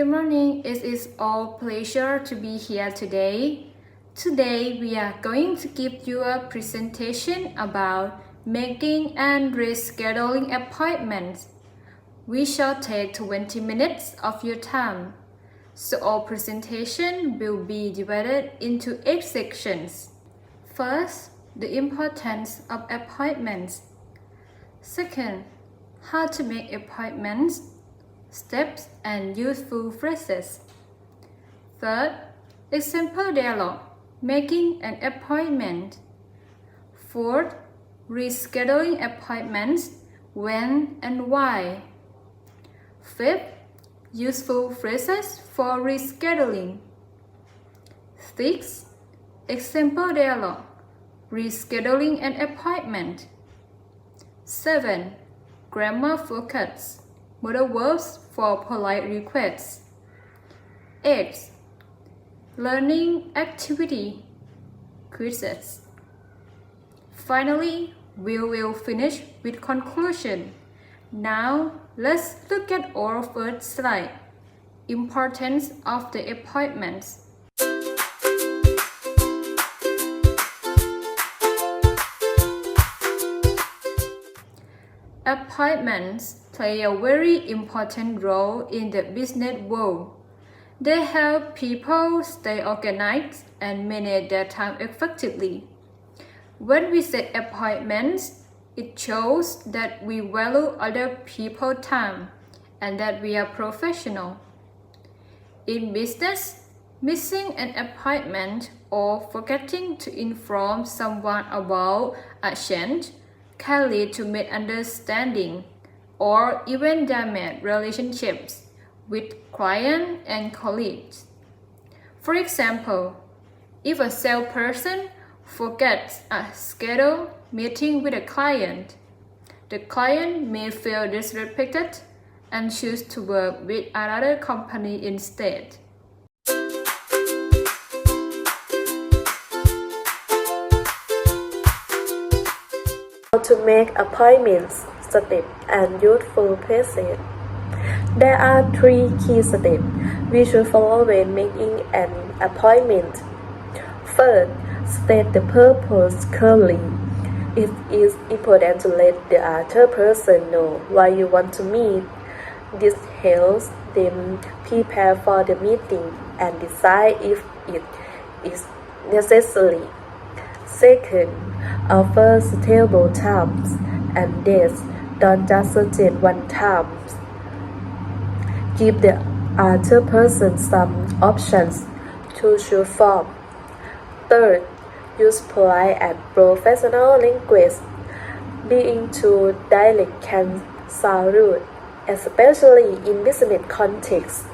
Good morning. It is our pleasure to be here today. Today we are going to give you a presentation about making and rescheduling appointments. We shall take 20 minutes of your time. So our presentation will be divided into 8 sections. First, the importance of appointments. Second, how to make appointments, steps and useful phrases. Third, example dialogue, making an appointment. Fourth, rescheduling appointments, when and why. Fifth, useful phrases for rescheduling. Sixth, example dialogue, rescheduling an appointment. 7. Grammar focus, modal verbs for polite requests. 8. Learning activity, quizzes. Finally, we will finish with conclusion. Now, let's look at our first slide. Importance of the appointments. Appointments play a very important role in the business world. They help people stay organized and manage their time effectively. When we set appointments, it shows that we value other people's time and that we are professional. In business, missing an appointment or forgetting to inform someone about a change can lead to misunderstanding or even damage relationships with clients and colleagues. For example, if a salesperson forgets a scheduled meeting with a client, the client may feel disrespected and choose to work with another company instead. How to make appointments, steps and useful phrases. There are 3 key steps we should follow when making an appointment. First, state the purpose clearly. It is important to let the other person know why you want to meet. This helps them prepare for the meeting and decide if it is necessary. Second, offer suitable times and dates. Don't just suggest one time. Give the other person some options to choose from. Third, use polite and professional language. Being too direct can sound rude, especially in business context.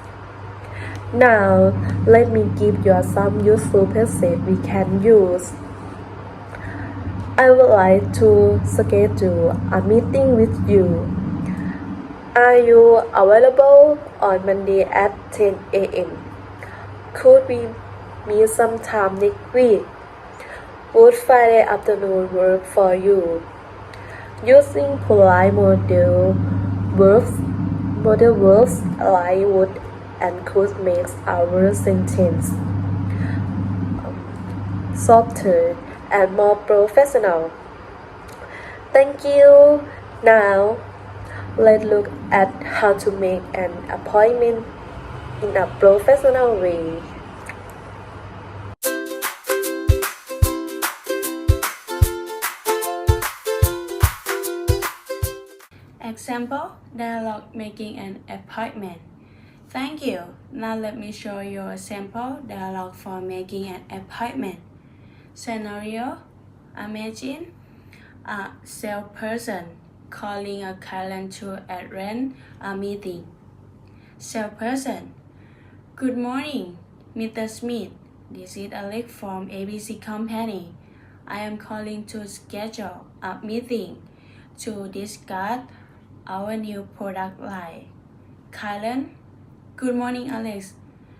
Now, let me give you some useful phrases we can use. I would like to schedule a meeting with you. Are you available on Monday at 10 a.m.? Could we meet sometime next week? Would Friday afternoon work for you? Using polite modal verbs like would and could makes our sentence softer and more professional. Thank you. Now, let's look at how to make an appointment in a professional way. Example, dialogue making an appointment. Thank you. Now let me show you a sample dialogue for making an appointment. Scenario, imagine a salesperson calling a client to arrange a meeting. Salesperson, good morning, Mr. Smith. This is Alex from ABC Company. I am calling to schedule a meeting to discuss our new product line. Client, good morning, Alex.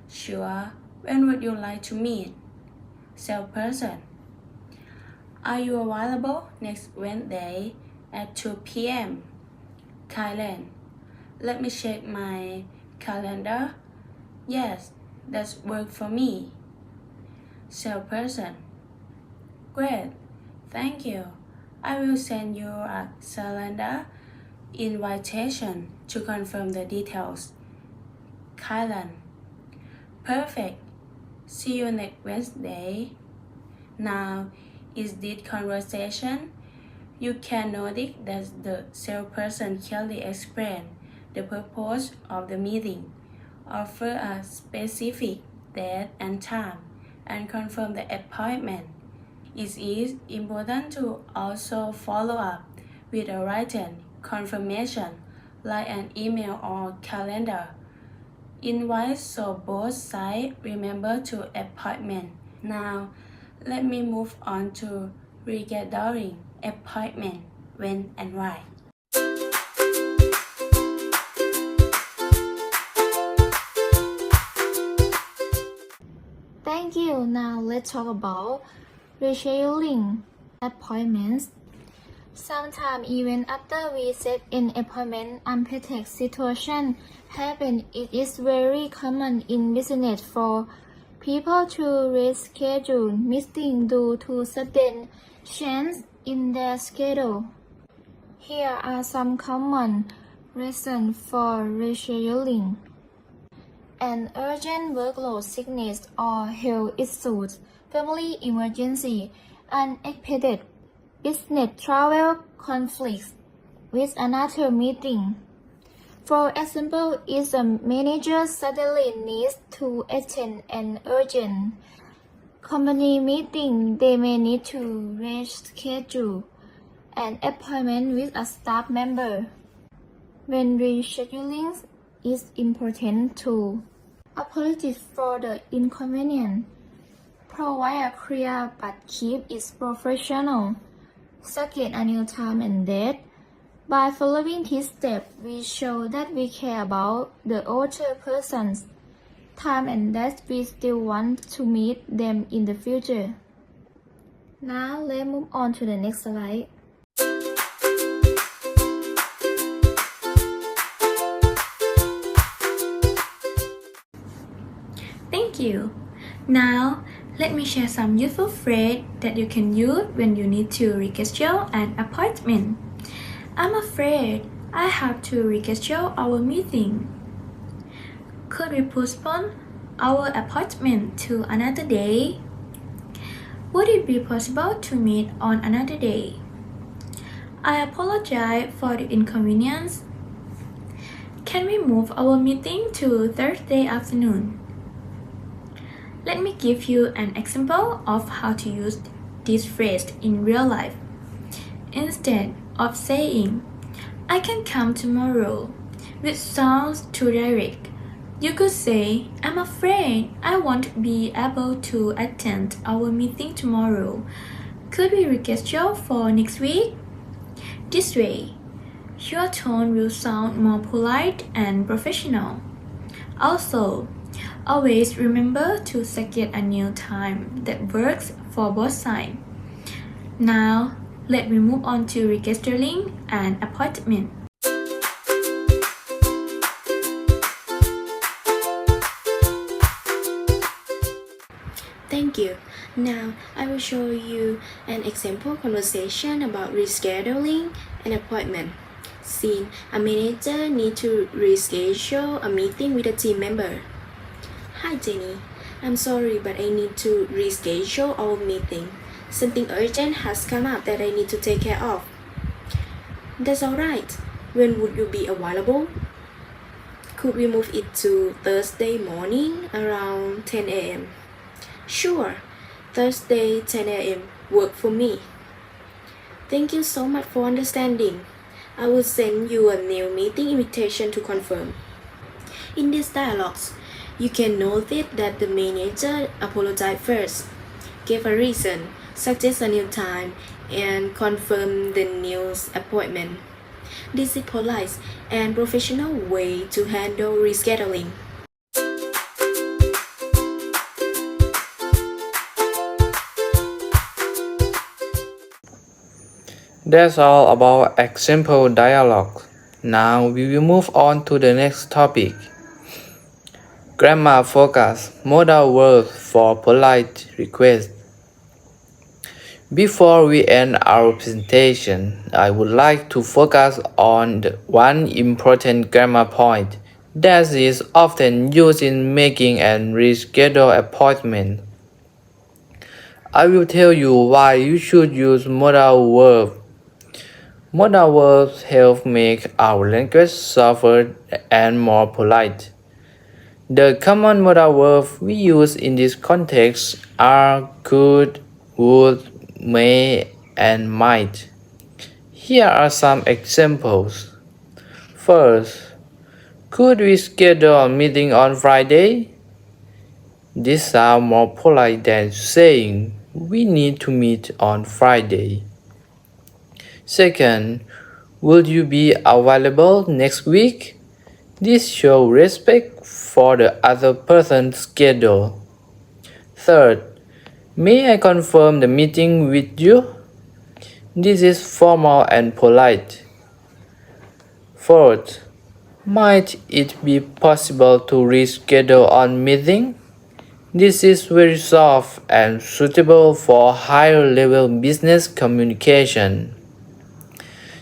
Sure, when would you like to meet? Salesperson, are you available next Wednesday at 2 p.m.? Client, let me check my calendar. Yes, that's work for me. Salesperson. Great, thank you. I will send you a calendar invitation to confirm the details. Kylan. Perfect. See you next Wednesday. Now, is this conversation? You can notice that the salesperson clearly explained the purpose of the meeting, offer a specific date and time, and confirm the appointment. It is important to also follow up with a written confirmation, like an email or calendar invite so both sides remember to appointment. Now, let me move on to rescheduling appointment when and why. Thank you. Now let's talk about rescheduling appointments. Sometimes even after we set an appointment, unpredictable situations happen. It is very common in business for people to reschedule meetings due to sudden changes in their schedule. Here are some common reasons for rescheduling. An urgent workload, sickness or health issues, family emergency, unexpected business travel conflicts with another meeting. For example, if a manager suddenly needs to attend an urgent company meeting, they may need to reschedule an appointment with a staff member. When rescheduling, it's important to apologize for the inconvenience, provide a clear but keep it professional, schedule a new time and date. By following this step, we show that we care about the other person's time and that we still want to meet them in the future. Now let's move on to the next slide. Thank you. Now, let me share some useful phrases that you can use when you need to reschedule an appointment. I'm afraid I have to reschedule our meeting. Could we postpone our appointment to another day? Would it be possible to meet on another day? I apologize for the inconvenience. Can we move our meeting to Thursday afternoon? Let me give you an example of how to use this phrase in real life. Instead of saying, I can come tomorrow, which sounds too direct, you could say, I'm afraid I won't be able to attend our meeting tomorrow. Could we reschedule for next week? This way, your tone will sound more polite and professional. Also, always remember to schedule a new time that works for both sides. Now, let me move on to rescheduling an appointment. Thank you. Now, I will show you an example conversation about rescheduling an appointment. Scene: a manager needs to reschedule a meeting with a team member. Hi Jenny, I'm sorry but I need to reschedule our meeting. Something urgent has come up that I need to take care of. That's alright. When would you be available? Could we move it to Thursday morning around 10 a.m.? Sure, Thursday 10 a.m. work for me. Thank you so much for understanding. I will send you a new meeting invitation to confirm. In these dialogues, you can notice that the manager apologized first, gave a reason, suggest a new time, and confirm the new appointment. This is polite and professional way to handle rescheduling. That's all about example dialogue. Now we will move on to the next topic. Grammar focus, modal verbs for polite requests. Before we end our presentation, I would like to focus on one important grammar point that is often used in making and reschedule appointments. I will tell you why you should use modal verbs. Modal verbs help make our language softer and more polite. The common modal verbs we use in this context are could, would, may, and might. Here are some examples. First, could we schedule a meeting on Friday? This sounds more polite than saying we need to meet on Friday. Second, will you be available next week? This shows respect for the other person's schedule. Third, may I confirm the meeting with you? This is formal and polite. Fourth, might it be possible to reschedule on meeting? This is very soft and suitable for higher level business communication.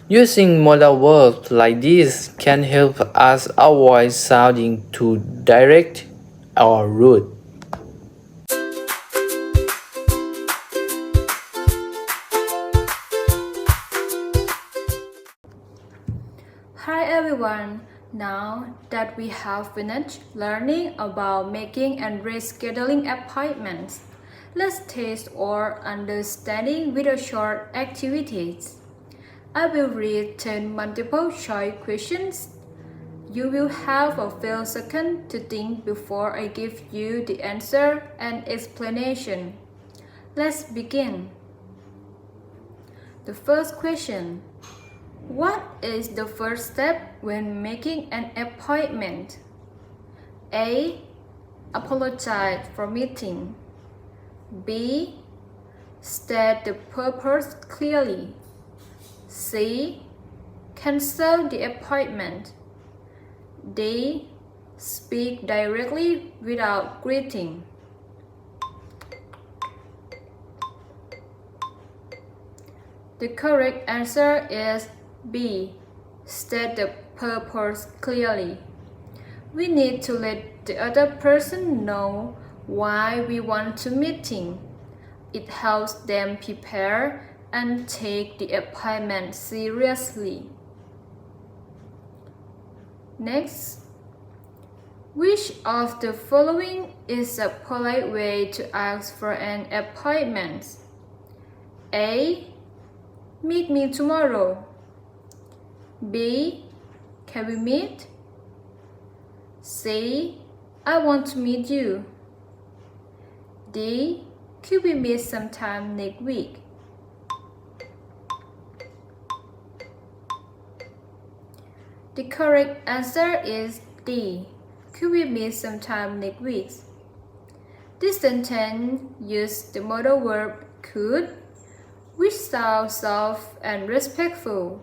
Using modal verbs like this can help us avoid sounding too direct or rude. Hi everyone! Now that we have finished learning about making and rescheduling appointments, let's test our understanding with a short activities. I will read 10 multiple choice questions. You will have a few seconds to think before I give you the answer and explanation. Let's begin. The first question. What is the first step when making an appointment? A. Apologize for meeting. B. State the purpose clearly. C. Cancel the appointment. D. Speak directly without greeting. The correct answer is B. State the purpose clearly. We need to let the other person know why we want to meeting. It helps them prepare and take the appointment seriously. Next, which of the following is a polite way to ask for an appointment? A. Meet me tomorrow. B. Can we meet? C. I want to meet you. D. Could we meet sometime next week? The correct answer is D. Could we meet sometime next week? This sentence uses the modal verb could, which sounds soft and respectful.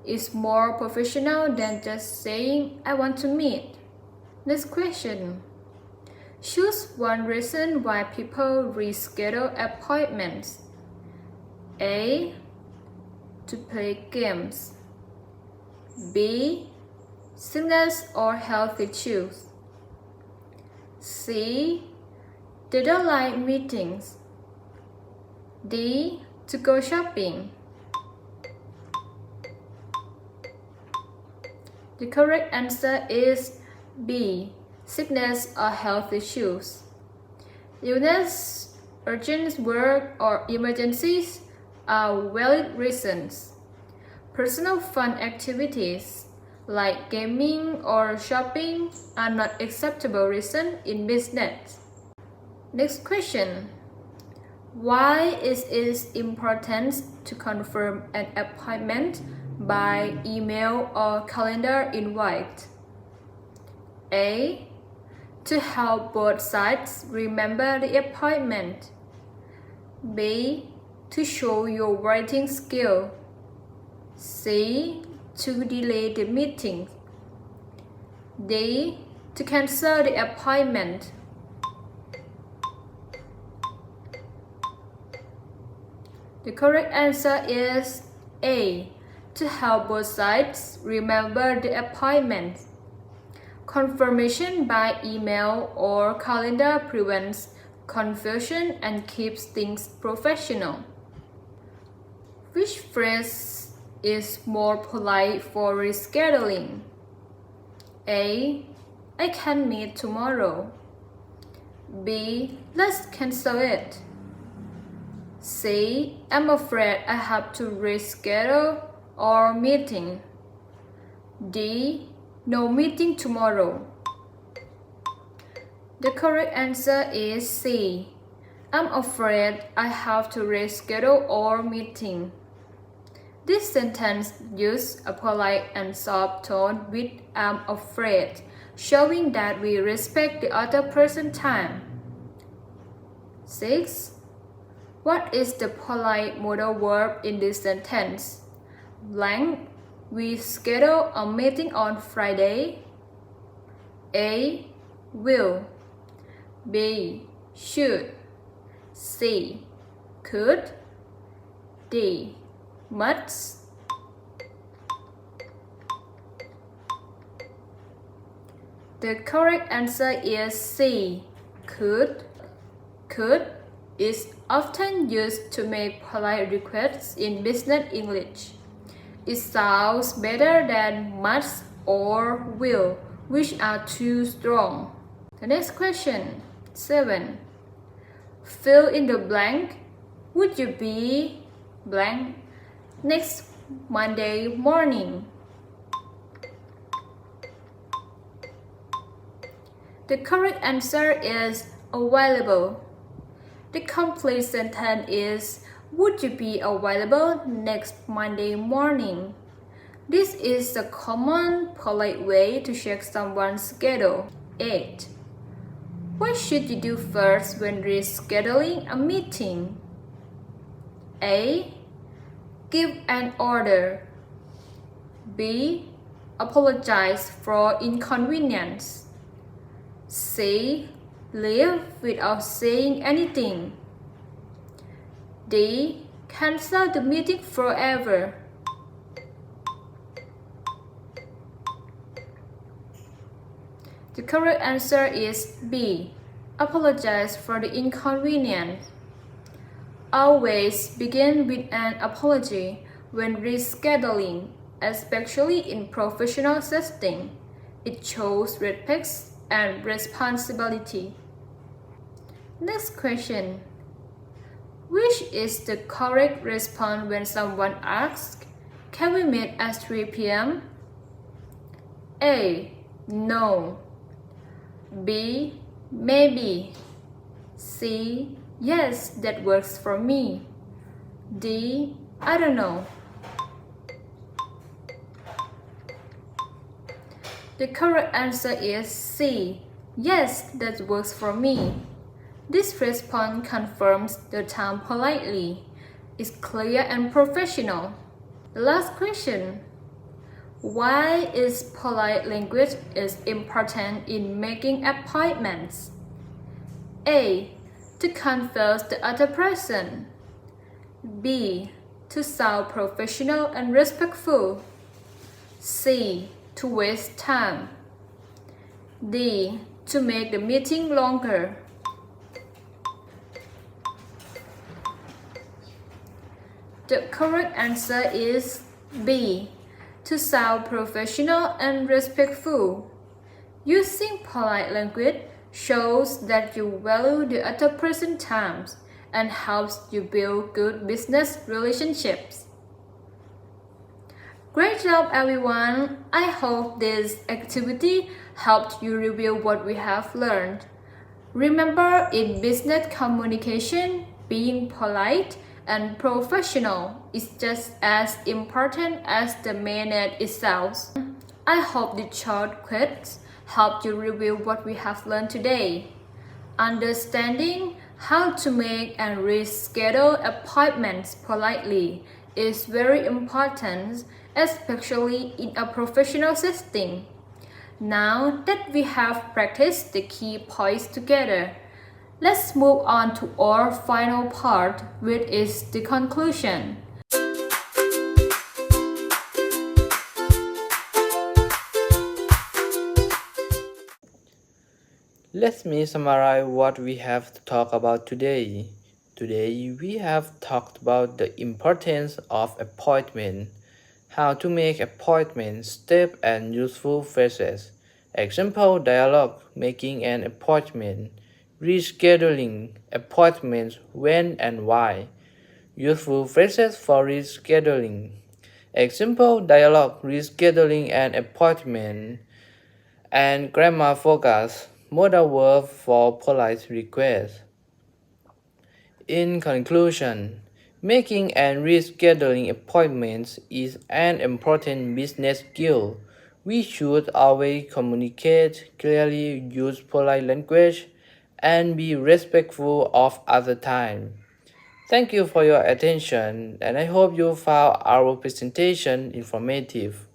It's more professional than just saying, I want to meet. Next question. Choose one reason why people reschedule appointments. A. To play games. B. Sickness or health issues. C. They don't like meetings. D. To go shopping. The correct answer is B. Sickness or health issues. Illness, urgent work, or emergencies are valid reasons. Personal fun activities like gaming or shopping are not acceptable reasons in business. Next question. Why is it important to confirm an appointment by email or calendar invite? A. To help both sides remember the appointment. B. To show your writing skill. C. To delay the meeting. D. to cancel the appointment. The correct answer is A. To help both sides remember the appointment. Confirmation by email or calendar prevents confusion and keeps things professional. Which phrase is more polite for rescheduling? A. I can meet tomorrow. B. Let's cancel it. C. I'm afraid I have to reschedule our meeting. D. No meeting tomorrow. The correct answer is C. I'm afraid I have to reschedule our meeting. This sentence uses a polite and soft tone with I'm afraid, showing that we respect the other person's time. 6. What is the polite modal verb in this sentence? Blank. We schedule a meeting on Friday. A. Will. B. Should. C. Could. D. Must. The correct answer is C. Could. Could is often used to make polite requests in business English. It sounds better than must or will, which are too strong. The next question, 7. Fill in the blank. Would you be blank next Monday morning? The correct answer is available. The complete sentence is would you be available next Monday morning? This is a common polite way to check someone's schedule. 8. What should you do first when rescheduling a meeting? A. Give an order. B. Apologize for inconvenience. C. Leave without saying anything. D. Cancel the meeting forever. The correct answer is B. Apologize for the inconvenience. Always begin with an apology when rescheduling, especially in professional setting. It shows respect and responsibility. Next question. Which is the correct response when someone asks, can we meet at 3 p.m.? A. No. B. Maybe. C. Yes, that works for me. D. I don't know. The correct answer is C. Yes, that works for me. This response confirms the time politely. It's clear and professional. The last question. Why is polite language important in making appointments? A. To confuse the other person. B. To sound professional and respectful. C. To waste time. D. To make the meeting longer. The correct answer is B. To sound professional and respectful. Using polite language shows that you value the other person's time and helps you build good business relationships. Great job, everyone! I hope this activity helped you review what we have learned. Remember, in business communication, being polite and professional is just as important as the manner itself. I hope this short quiz helped you review what we have learned today. Understanding how to make and reschedule appointments politely is very important, especially in a professional setting. Now that we have practiced the key points together, let's move on to our final part, which is the conclusion. Let me summarize what we have to talk about today. Today, we have talked about the importance of appointment, how to make appointment step and useful phrases, example dialogue, making an appointment, rescheduling appointments when and why, useful phrases for rescheduling, example dialogue, rescheduling an appointment, and grammar focus, modal verb for polite requests. In conclusion, making and rescheduling appointments is an important business skill. We should always communicate clearly, use polite language, and be respectful of other time. Thank you for your attention, and I hope you found our presentation informative.